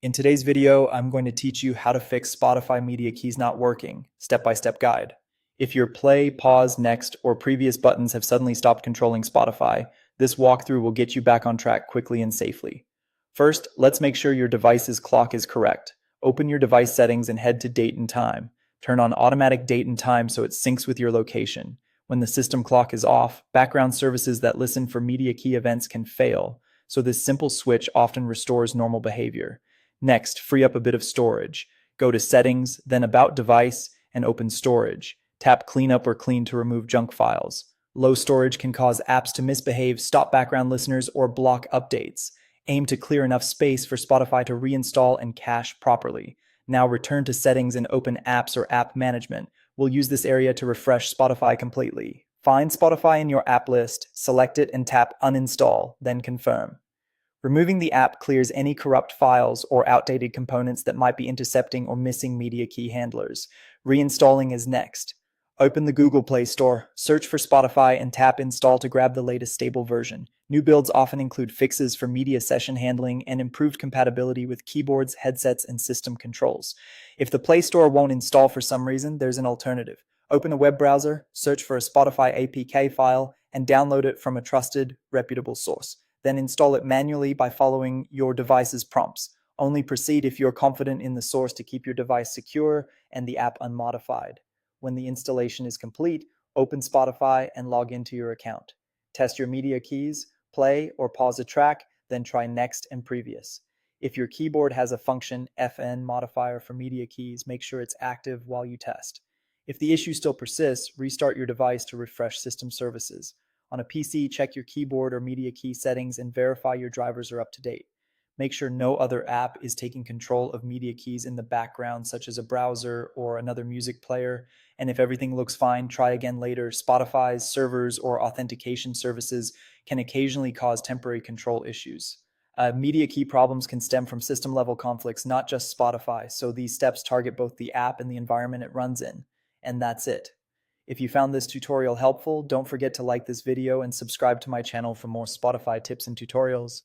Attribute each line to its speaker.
Speaker 1: In today's video, I'm going to teach you how to fix Spotify media keys not working, step-by-step guide. If your play, pause, next, or previous buttons have suddenly stopped controlling Spotify, this walkthrough will get you back on track quickly and safely. First, let's make sure your device's clock is correct. Open your device settings and head to date and time. Turn on automatic date and time so it syncs with your location. When the system clock is off, background services that listen for media key events can fail, so this simple switch often restores normal behavior. Next, free up a bit of storage. Go to Settings, then About Device, and open Storage. Tap Clean Up or Clean to remove junk files. Low storage can cause apps to misbehave, stop background listeners, or block updates. Aim to clear enough space for Spotify to reinstall and cache properly. Now return to Settings and open Apps or App Management. We'll use this area to refresh Spotify completely. Find Spotify in your app list, select it, and tap Uninstall, then Confirm. Removing the app clears any corrupt files or outdated components that might be intercepting or missing media key handlers. Reinstalling is next. Open the Google Play Store, search for Spotify, and tap Install to grab the latest stable version. New builds often include fixes for media session handling and improved compatibility with keyboards, headsets, and system controls. If the Play Store won't install for some reason, there's an alternative. Open a web browser, search for a Spotify APK file, and download it from a trusted, reputable source. Then install it manually by following your device's prompts. Only proceed if you're confident in the source to keep your device secure and the app unmodified. When the installation is complete, open Spotify and log into your account. Test your media keys, play or pause a track, then try next and previous. If your keyboard has a function FN modifier for media keys, make sure it's active while you test. If the issue still persists, restart your device to refresh system services. On a PC, check your keyboard or media key settings and verify your drivers are up to date. Make sure no other app is taking control of media keys in the background, such as a browser or another music player. And if everything looks fine, try again later. Spotify's servers or authentication services can occasionally cause temporary control issues. Media key problems can stem from system level conflicts, not just Spotify. So these steps target both the app and the environment it runs in. And that's it. If you found this tutorial helpful, don't forget to like this video and subscribe to my channel for more Spotify tips and tutorials.